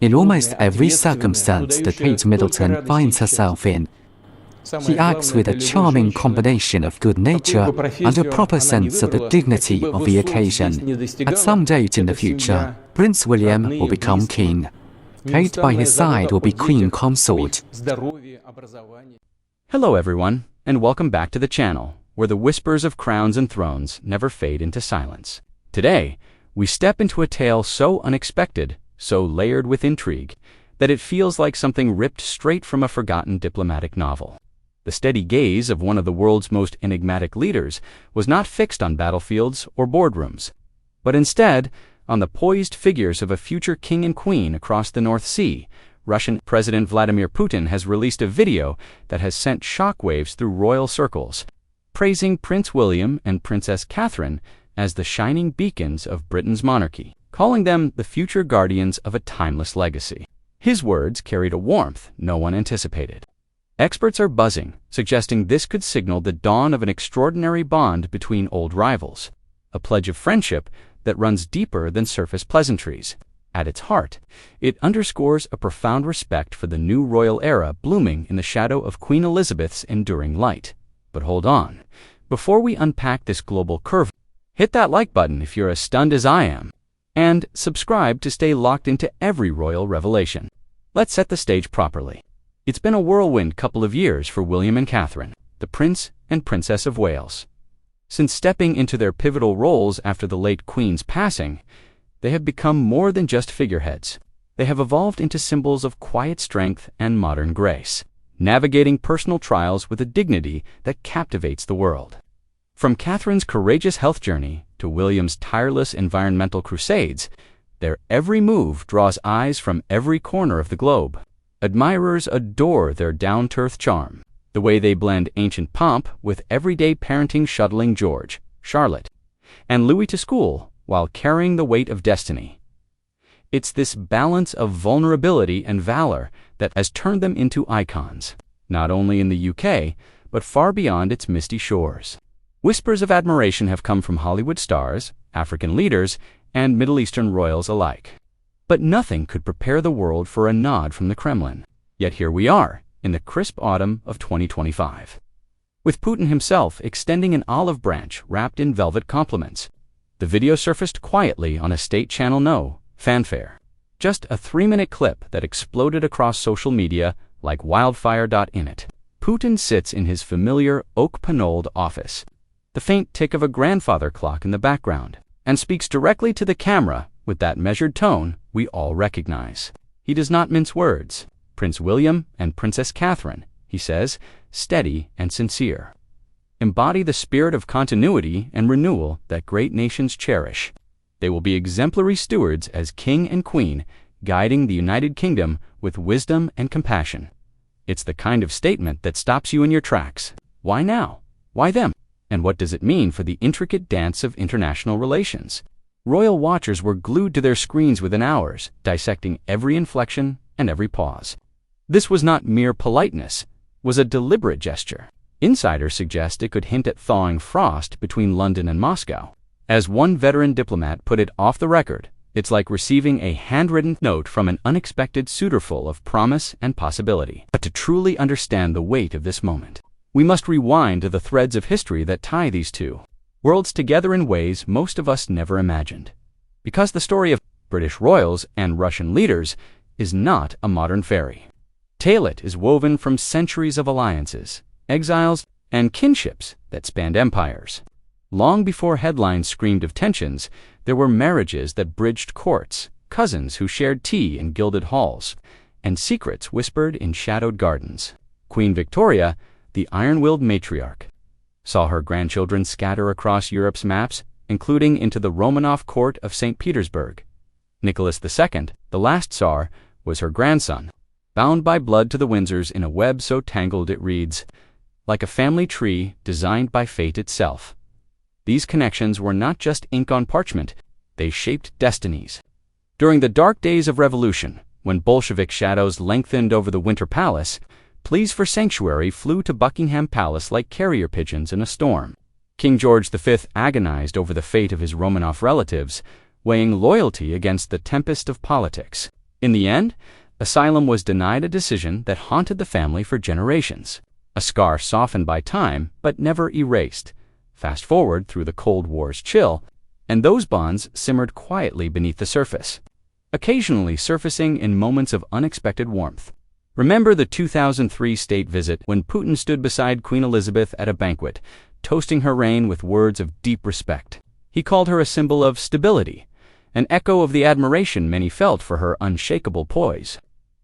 In almost every circumstance that Kate Middleton finds herself in, she acts with a charming combination of good nature and a proper sense of the dignity of the occasion. At some date in the future, Prince William will become king. Kate by his side will be queen consort. Hello everyone, and welcome back to the channel, where the whispers of crowns and thrones never fade into silence. Today, we step into a tale so unexpected, so layered with intrigue, that it feels like something ripped straight from a forgotten diplomatic novel. The steady gaze of one of the world's most enigmatic leaders was not fixed on battlefields or boardrooms, but instead on the poised figures of a future king and queen across the North Sea. Russian President Vladimir Putin has released a video that has sent shockwaves through royal circles, praising Prince William and Princess Catherine as the shining beacons of Britain's monarchy, calling them the future guardians of a timeless legacy. His words carried a warmth no one anticipated. Experts are buzzing, suggesting this could signal the dawn of an extraordinary bond between old rivals, a pledge of friendship that runs deeper than surface pleasantries. At its heart, it underscores a profound respect for the new royal era blooming in the shadow of Queen Elizabeth's enduring light. But hold on. Before we unpack this global curve, hit that like button if you're as stunned as I am, and subscribe to stay locked into every royal revelation. Let's set the stage properly. It's been a whirlwind couple of years for William and Catherine, the Prince and Princess of Wales. Since stepping into their pivotal roles after the late Queen's passing, they have become more than just figureheads. They have evolved into symbols of quiet strength and modern grace, navigating personal trials with a dignity that captivates the world. From Catherine's courageous health journey to William's tireless environmental crusades, their every move draws eyes from every corner of the globe. Admirers adore their down-to-earth charm, the way they blend ancient pomp with everyday parenting, shuttling George, Charlotte, and Louis to school while carrying the weight of destiny. It's this balance of vulnerability and valor that has turned them into icons, not only in the UK, but far beyond its misty shores. Whispers of admiration have come from Hollywood stars, African leaders, and Middle Eastern royals alike. But nothing could prepare the world for a nod from the Kremlin. Yet here we are, in the crisp autumn of 2025. With Putin himself extending an olive branch wrapped in velvet compliments. The video surfaced quietly on a state channel, no fanfare. Just a 3-minute clip that exploded across social media like wildfire. In it, Putin sits in his familiar oak-paneled office, the faint tick of a grandfather clock in the background, and speaks directly to the camera with that measured tone we all recognize. He does not mince words. Prince William and Princess Catherine, he says, steady and sincere, embody the spirit of continuity and renewal that great nations cherish. They will be exemplary stewards as king and queen, guiding the United Kingdom with wisdom and compassion. It's the kind of statement that stops you in your tracks. Why now? Why them? And what does it mean for the intricate dance of international relations? Royal watchers were glued to their screens within hours, dissecting every inflection and every pause. This was not mere politeness, was a deliberate gesture. Insiders suggest it could hint at thawing frost between London and Moscow. As one veteran diplomat put it off the record, it's like receiving a handwritten note from an unexpected suitor full of promise and possibility. But to truly understand the weight of this moment, we must rewind to the threads of history that tie these two worlds together in ways most of us never imagined. Because the story of British royals and Russian leaders is not a modern fairy tale. It is woven from centuries of alliances, exiles, and kinships that spanned empires. Long before headlines screamed of tensions, there were marriages that bridged courts, cousins who shared tea in gilded halls, and secrets whispered in shadowed gardens. Queen Victoria, the iron-willed matriarch, saw her grandchildren scatter across Europe's maps, including into the Romanov court of St. Petersburg. Nicholas II, the last Tsar, was her grandson, bound by blood to the Windsors in a web so tangled it reads, like a family tree designed by fate itself. These connections were not just ink on parchment, they shaped destinies. During the dark days of revolution, when Bolshevik shadows lengthened over the Winter Palace, pleas for sanctuary flew to Buckingham Palace like carrier pigeons in a storm. King George V agonized over the fate of his Romanov relatives, weighing loyalty against the tempest of politics. In the end, asylum was denied, a decision that haunted the family for generations, a scar softened by time but never erased. Fast forward through the Cold War's chill, and those bonds simmered quietly beneath the surface, occasionally surfacing in moments of unexpected warmth. Remember the 2003 state visit when Putin stood beside Queen Elizabeth at a banquet, toasting her reign with words of deep respect. He called her a symbol of stability, an echo of the admiration many felt for her unshakable poise.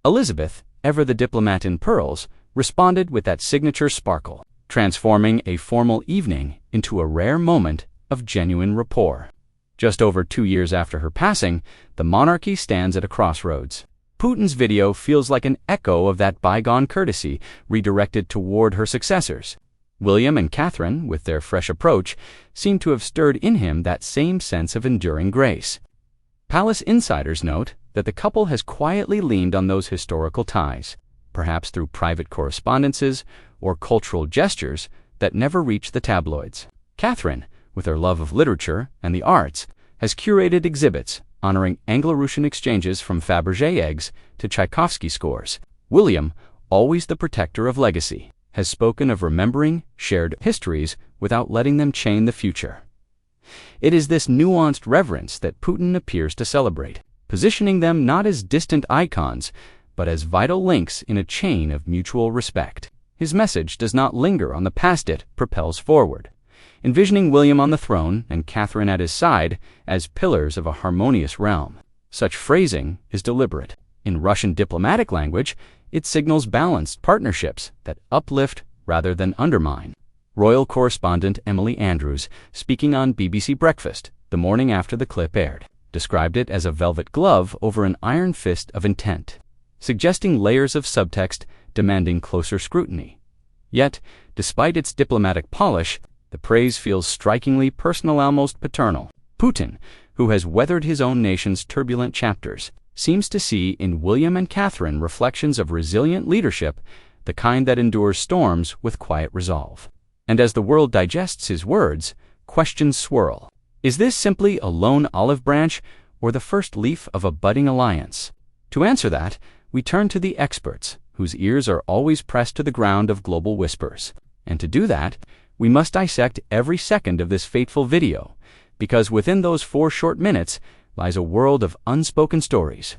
Elizabeth, ever the diplomat in pearls, responded with that signature sparkle, transforming a formal evening into a rare moment of genuine rapport. Just over 2 years after her passing, the monarchy stands at a crossroads. Putin's video feels like an echo of that bygone courtesy redirected toward her successors. William and Catherine, with their fresh approach, seem to have stirred in him that same sense of enduring grace. Palace insiders note that the couple has quietly leaned on those historical ties, perhaps through private correspondences or cultural gestures that never reached the tabloids. Catherine, with her love of literature and the arts, has curated exhibits honoring Anglo-Russian exchanges from Fabergé eggs to Tchaikovsky scores. William, always the protector of legacy, has spoken of remembering shared histories without letting them chain the future. It is this nuanced reverence that Putin appears to celebrate, positioning them not as distant icons, but as vital links in a chain of mutual respect. His message does not linger on the past, it propels forward, envisioning William on the throne and Catherine at his side as pillars of a harmonious realm. Such phrasing is deliberate. In Russian diplomatic language, it signals balanced partnerships that uplift rather than undermine. Royal correspondent Emily Andrews, speaking on BBC Breakfast the morning after the clip aired, described it as a velvet glove over an iron fist of intent, suggesting layers of subtext demanding closer scrutiny. Yet, despite its diplomatic polish, the praise feels strikingly personal, almost paternal. Putin, who has weathered his own nation's turbulent chapters, seems to see in William and Catherine reflections of resilient leadership, the kind that endures storms with quiet resolve. And as the world digests his words, questions swirl. Is this simply a lone olive branch or the first leaf of a budding alliance? To answer that, we turn to the experts, whose ears are always pressed to the ground of global whispers. And to do that, we must dissect every second of this fateful video, because within those 4 short minutes lies a world of unspoken stories.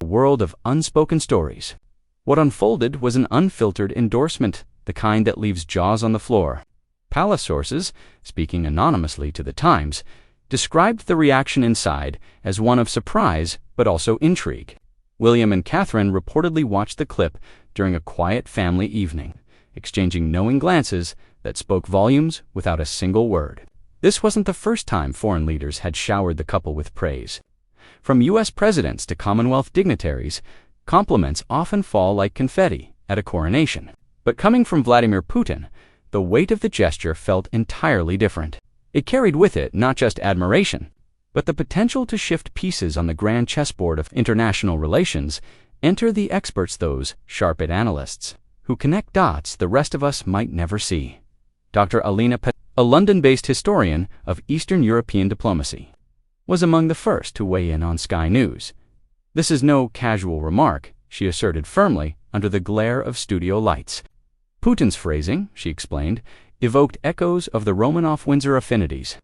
What unfolded was an unfiltered endorsement, the kind that leaves jaws on the floor. Palace sources, speaking anonymously to The Times, described the reaction inside as one of surprise but also intrigue. William and Catherine reportedly watched the clip during a quiet family evening, exchanging knowing glances that spoke volumes without a single word. This wasn't the first time foreign leaders had showered the couple with praise. From U.S. presidents to Commonwealth dignitaries, compliments often fall like confetti at a coronation. But coming from Vladimir Putin, the weight of the gesture felt entirely different. It carried with it not just admiration, but the potential to shift pieces on the grand chessboard of international relations. Enter the experts, those sharp-eyed analysts, who connect dots the rest of us might never see. Dr. Alina Pet, a London-based historian of Eastern European diplomacy, was among the first to weigh in on Sky News. This is no casual remark, she asserted firmly under the glare of studio lights. Putin's phrasing, she explained, evoked echoes of the Romanov-Windsor affinities,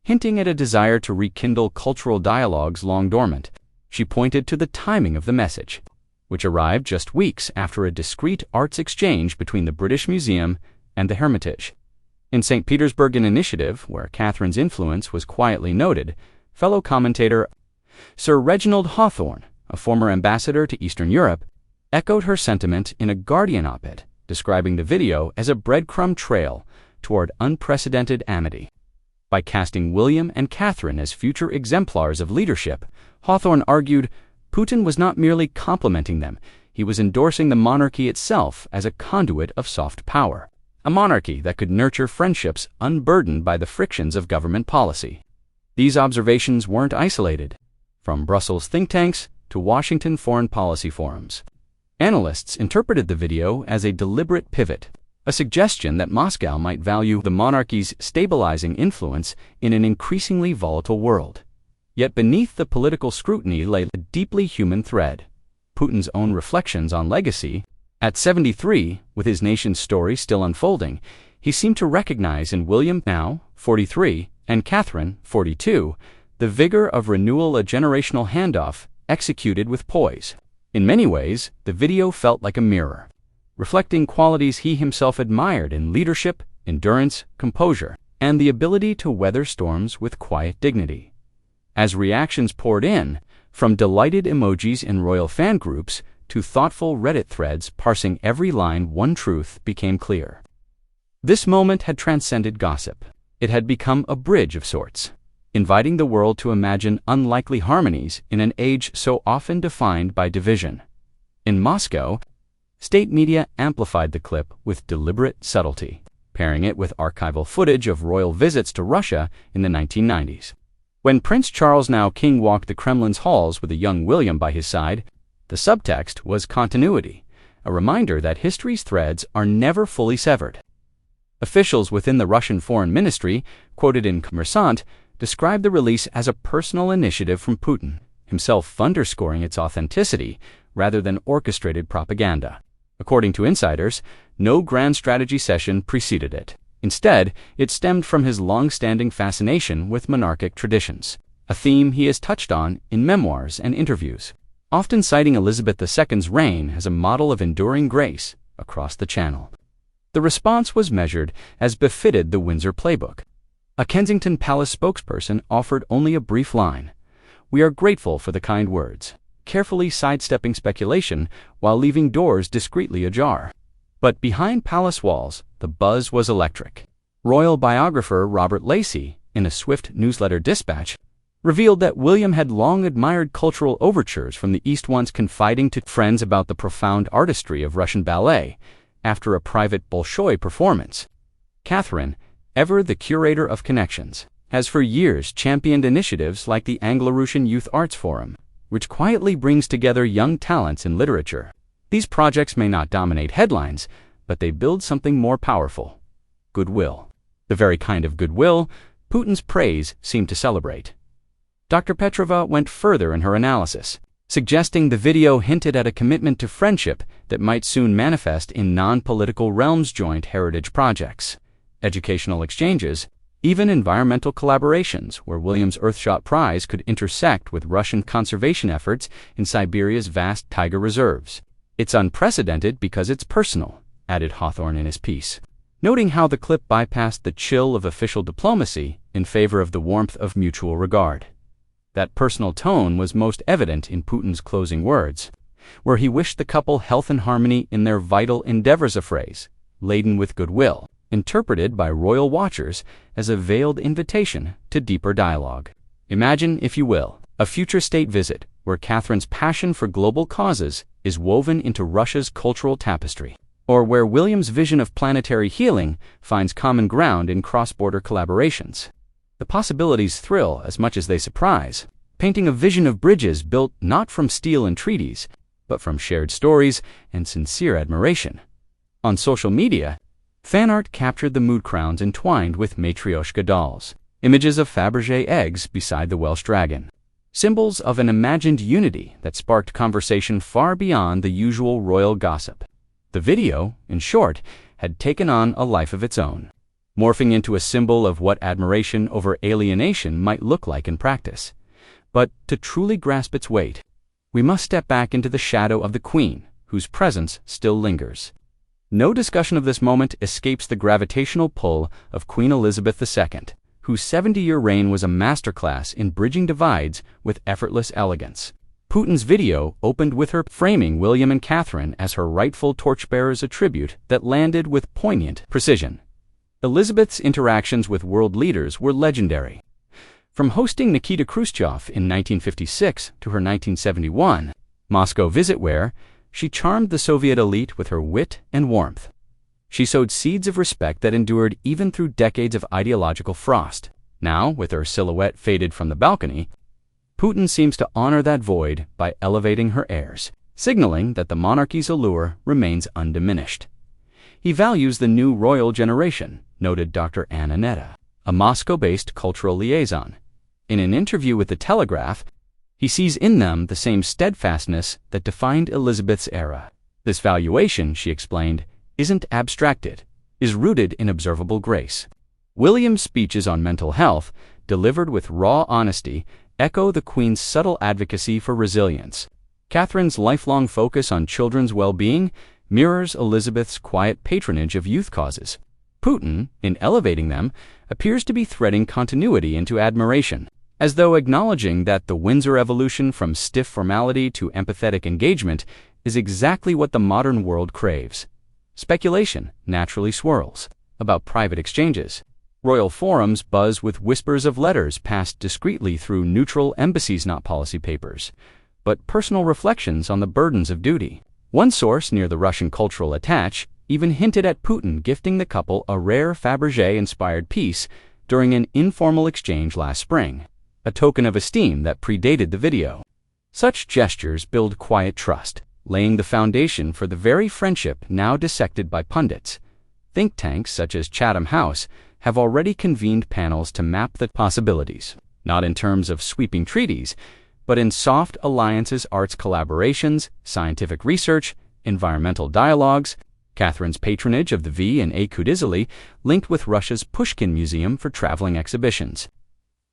hinting at a desire to rekindle cultural dialogues long dormant. She pointed to the timing of the message, which arrived just weeks after a discreet arts exchange between the British Museum and the Hermitage. In St. Petersburg, an initiative where Catherine's influence was quietly noted, fellow commentator Sir Reginald Hawthorne, a former ambassador to Eastern Europe, echoed her sentiment in a Guardian op-ed, describing the video as a breadcrumb trail toward unprecedented amity. By casting William and Catherine as future exemplars of leadership, Hawthorne argued Putin was not merely complimenting them, he was endorsing the monarchy itself as a conduit of soft power, a monarchy that could nurture friendships unburdened by the frictions of government policy. These observations weren't isolated. From Brussels think tanks to Washington foreign policy forums, analysts interpreted the video as a deliberate pivot, a suggestion that Moscow might value the monarchy's stabilizing influence in an increasingly volatile world. Yet beneath the political scrutiny lay a deeply human thread. Putin's own reflections on legacy. At 73, with his nation's story still unfolding, he seemed to recognize in William, now 43, and Catherine, 42, the vigor of renewal, a generational handoff executed with poise. In many ways, the video felt like a mirror, reflecting qualities he himself admired in leadership, endurance, composure, and the ability to weather storms with quiet dignity. As reactions poured in, from delighted emojis in royal fan groups to thoughtful Reddit threads parsing every line, one truth became clear. This moment had transcended gossip. It had become a bridge of sorts, inviting the world to imagine unlikely harmonies in an age so often defined by division. In Moscow, state media amplified the clip with deliberate subtlety, pairing it with archival footage of royal visits to Russia in the 1990s. When Prince Charles, now king, walked the Kremlin's halls with a young William by his side, the subtext was continuity, a reminder that history's threads are never fully severed. Officials within the Russian Foreign Ministry, quoted in Kommersant, described the release as a personal initiative from Putin, himself underscoring its authenticity rather than orchestrated propaganda. According to insiders, no grand strategy session preceded it. Instead, it stemmed from his long-standing fascination with monarchic traditions, a theme he has touched on in memoirs and interviews, often citing Elizabeth II's reign as a model of enduring grace across the Channel. The response was measured as befitted the Windsor playbook. A Kensington Palace spokesperson offered only a brief line: "We are grateful for the kind words," carefully sidestepping speculation while leaving doors discreetly ajar. But behind palace walls, the buzz was electric. Royal biographer Robert Lacey, in a swift newsletter dispatch, revealed that William had long admired cultural overtures from the East, once confiding to friends about the profound artistry of Russian ballet after a private Bolshoi performance. Catherine, ever the curator of connections, has for years championed initiatives like the Anglo-Russian Youth Arts Forum, which quietly brings together young talents in literature. These projects may not dominate headlines, but they build something more powerful: goodwill. The very kind of goodwill Putin's praise seemed to celebrate. Dr. Petrova went further in her analysis, suggesting the video hinted at a commitment to friendship that might soon manifest in non-political realms: joint heritage projects, educational exchanges, even environmental collaborations where William's Earthshot Prize could intersect with Russian conservation efforts in Siberia's vast tiger reserves. "It's unprecedented because it's personal," added Hawthorne in his piece, noting how the clip bypassed the chill of official diplomacy in favor of the warmth of mutual regard. That personal tone was most evident in Putin's closing words, where he wished the couple health and harmony in their vital endeavors, a phrase laden with goodwill, interpreted by royal watchers as a veiled invitation to deeper dialogue. Imagine, if you will, a future state visit where Catherine's passion for global causes is woven into Russia's cultural tapestry, or where William's vision of planetary healing finds common ground in cross-border collaborations. The possibilities thrill as much as they surprise, painting a vision of bridges built not from steel and treaties, but from shared stories and sincere admiration. On social media, fan art captured the mood: crowns entwined with matryoshka dolls, images of Fabergé eggs beside the Welsh dragon, symbols of an imagined unity that sparked conversation far beyond the usual royal gossip. The video, in short, had taken on a life of its own, morphing into a symbol of what admiration over alienation might look like in practice. But to truly grasp its weight, we must step back into the shadow of the Queen, whose presence still lingers. No discussion of this moment escapes the gravitational pull of Queen Elizabeth II, whose 70-year reign was a masterclass in bridging divides with effortless elegance. Putin's video opened with her framing William and Catherine as her rightful torchbearers, a tribute that landed with poignant precision. Elizabeth's interactions with world leaders were legendary. From hosting Nikita Khrushchev in 1956 to her 1971 Moscow visit, where she charmed the Soviet elite with her wit and warmth, she sowed seeds of respect that endured even through decades of ideological frost. Now, with her silhouette faded from the balcony, Putin seems to honor that void by elevating her heirs, signaling that the monarchy's allure remains undiminished. He values the new royal generation, noted Dr. Anna Netta, a Moscow-based cultural liaison. In an interview with The Telegraph, He sees in them the same steadfastness that defined Elizabeth's era. This valuation, she explained, isn't abstracted, is rooted in observable grace. William's speeches on mental health, delivered with raw honesty, echo the Queen's subtle advocacy for resilience. Catherine's lifelong focus on children's well-being mirrors Elizabeth's quiet patronage of youth causes. Putin, in elevating them, appears to be threading continuity into admiration, as though acknowledging that the Windsor evolution from stiff formality to empathetic engagement is exactly what the modern world craves. Speculation naturally swirls about private exchanges. Royal forums buzz with whispers of letters passed discreetly through neutral embassies, not policy papers, but personal reflections on the burdens of duty. One source near the Russian cultural attaché even hinted at Putin gifting the couple a rare Fabergé-inspired piece during an informal exchange last spring, a token of esteem that predated the video. Such gestures build quiet trust, laying the foundation for the very friendship now dissected by pundits. Think tanks such as Chatham House have already convened panels to map the possibilities, not in terms of sweeping treaties, but in soft alliances, arts collaborations, scientific research, environmental dialogues. Catherine's patronage of the V and A Kudizili linked with Russia's Pushkin Museum for traveling exhibitions.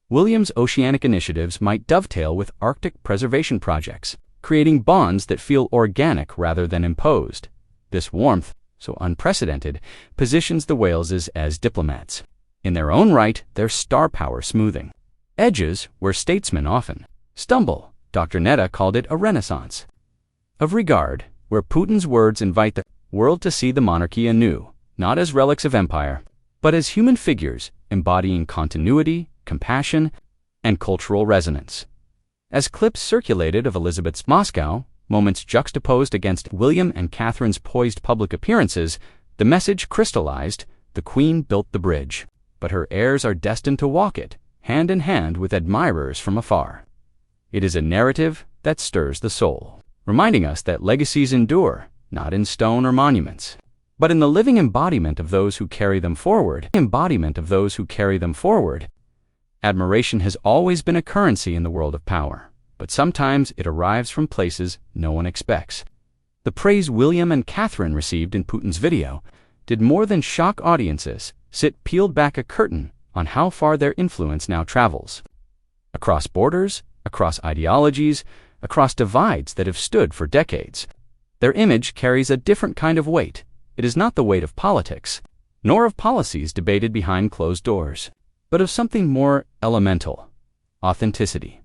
William's oceanic initiatives might dovetail with Arctic preservation projects, creating bonds that feel organic rather than imposed. This warmth, so unprecedented, positions the Waleses as diplomats. In their own right, their star power smoothing edges where statesmen often stumble. Dr. Netta called it a renaissance of regard, where Putin's words invite the world to see the monarchy anew, not as relics of empire, but as human figures embodying continuity, compassion, and cultural resonance. As clips circulated of Elizabeth's Moscow, moments juxtaposed against William and Catherine's poised public appearances, the message crystallized: the Queen built the bridge, but her heirs are destined to walk it, hand in hand with admirers from afar. It is a narrative that stirs the soul, reminding us that legacies endure, not in stone or monuments, but in the living embodiment of those who carry them forward. Admiration has always been a currency in the world of power, but sometimes it arrives from places no one expects. The praise William and Catherine received in Putin's video did more than shock audiences. It peeled back a curtain on how far their influence now travels. Across borders, across ideologies, across divides that have stood for decades. Their image carries a different kind of weight. It is not the weight of politics, nor of policies debated behind closed doors, but of something more elemental: authenticity.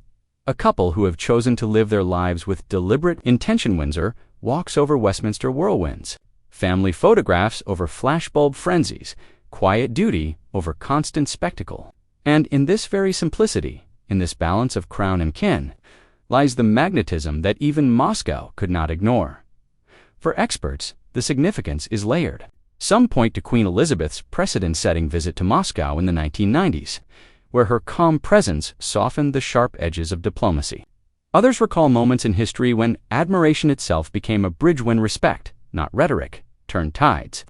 A couple who have chosen to live their lives with deliberate intention. Windsor walks over Westminster whirlwinds, family photographs over flashbulb frenzies, quiet duty over constant spectacle. And in this very simplicity, in this balance of crown and kin, lies the magnetism that even Moscow could not ignore. For experts, the significance is layered. Some point to Queen Elizabeth's precedent-setting visit to Moscow in the 1990s, where her calm presence softened the sharp edges of diplomacy. Others recall moments in history when admiration itself became a bridge when respect, not rhetoric, turned tides.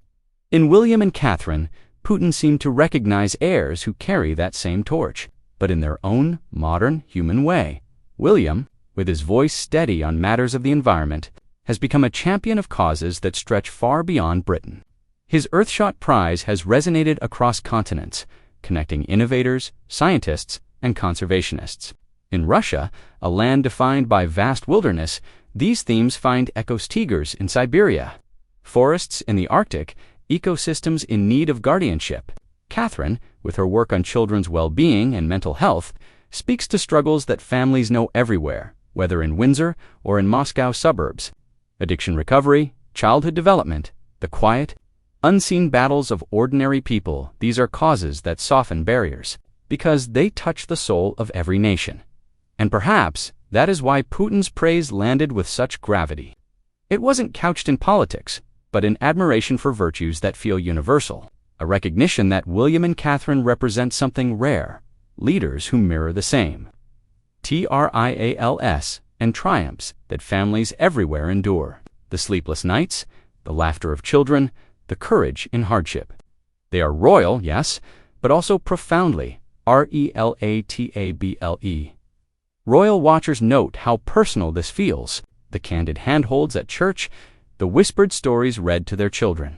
In William and Catherine, Putin seemed to recognize heirs who carry that same torch, but in their own modern, human way. William, with his voice steady on matters of the environment, has become a champion of causes that stretch far beyond Britain. His Earthshot Prize has resonated across continents, connecting innovators, scientists, and conservationists. In Russia, a land defined by vast wilderness, these themes find echoes: tigers in Siberia, forests in the Arctic, ecosystems in need of guardianship. Catherine, with her work on children's well-being and mental health, speaks to struggles that families know everywhere, whether in Windsor or in Moscow suburbs. Addiction recovery, childhood development, the quiet, unseen battles of ordinary people, these are causes that soften barriers, because they touch the soul of every nation. And perhaps that is why Putin's praise landed with such gravity. It wasn't couched in politics, but in admiration for virtues that feel universal, a recognition that William and Catherine represent something rare, leaders who mirror the same trials and triumphs that families everywhere endure, the sleepless nights, the laughter of children, the courage in hardship. They are royal, yes, but also profoundly relatable. Royal watchers note how personal this feels, the candid handholds at church, the whispered stories read to their children.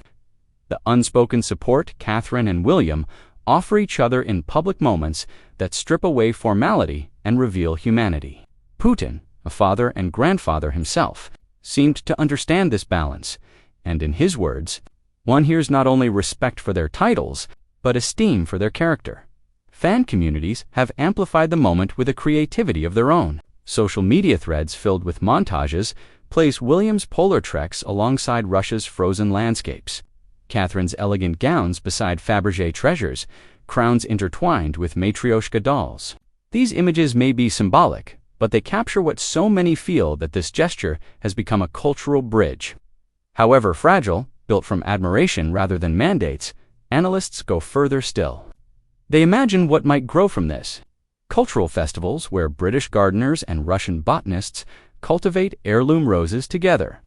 The unspoken support Catherine and William offer each other in public moments that strip away formality and reveal humanity. Putin, a father and grandfather himself, seemed to understand this balance, and in his words, one hears not only respect for their titles, but esteem for their character. Fan communities have amplified the moment with a creativity of their own. Social media threads filled with montages place William's polar treks alongside Russia's frozen landscapes, Catherine's elegant gowns beside Fabergé treasures, crowns intertwined with matryoshka dolls. These images may be symbolic, but they capture what so many feel, that this gesture has become a cultural bridge. However fragile, built from admiration rather than mandates, analysts go further still. They imagine what might grow from this. Cultural festivals where British gardeners and Russian botanists cultivate heirloom roses together.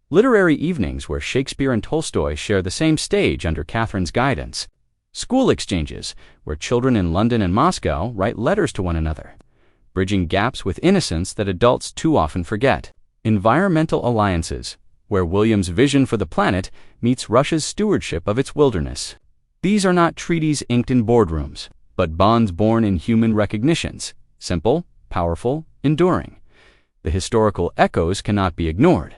Literary evenings where Shakespeare and Tolstoy share the same stage under Catherine's guidance. School exchanges where children in London and Moscow write letters to one another, bridging gaps with innocence that adults too often forget. Environmental alliances where William's vision for the planet meets Russia's stewardship of its wilderness. These are not treaties inked in boardrooms, but bonds born in human recognitions, simple, powerful, enduring. The historical echoes cannot be ignored.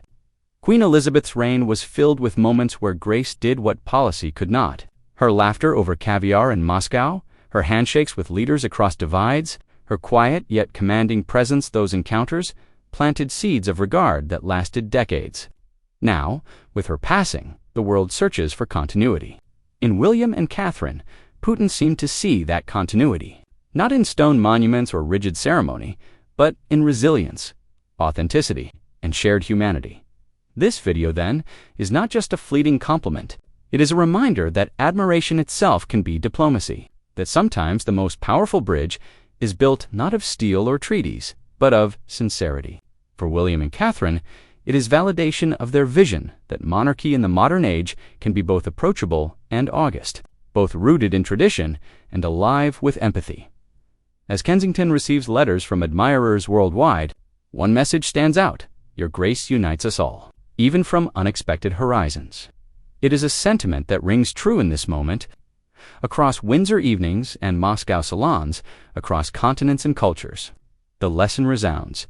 Queen Elizabeth's reign was filled with moments where grace did what policy could not. Her laughter over caviar in Moscow, her handshakes with leaders across divides, her quiet yet commanding presence, those encounters planted seeds of regard that lasted decades. Now, with her passing, the world searches for continuity. In William and Catherine, Putin seemed to see that continuity, not in stone monuments or rigid ceremony, but in resilience, authenticity, and shared humanity. This video, then, is not just a fleeting compliment. It is a reminder that admiration itself can be diplomacy, that sometimes the most powerful bridge is built not of steel or treaties, but of sincerity. For William and Catherine, it is validation of their vision that monarchy in the modern age can be both approachable and august, both rooted in tradition and alive with empathy. As Kensington receives letters from admirers worldwide, one message stands out: your grace unites us all, even from unexpected horizons. It is a sentiment that rings true in this moment. Across Windsor evenings and Moscow salons, across continents and cultures, the lesson resounds: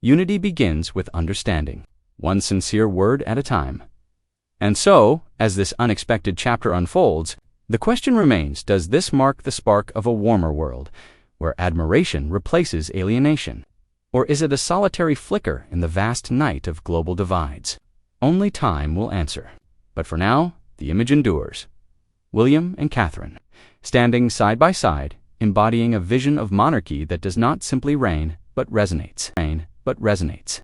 unity begins with understanding, one sincere word at a time. And so, as this unexpected chapter unfolds, the question remains: does this mark the spark of a warmer world, where admiration replaces alienation? Or is it a solitary flicker in the vast night of global divides? Only time will answer. But for now, the image endures. William and Catherine, standing side by side, embodying a vision of monarchy that does not simply reign, but resonates.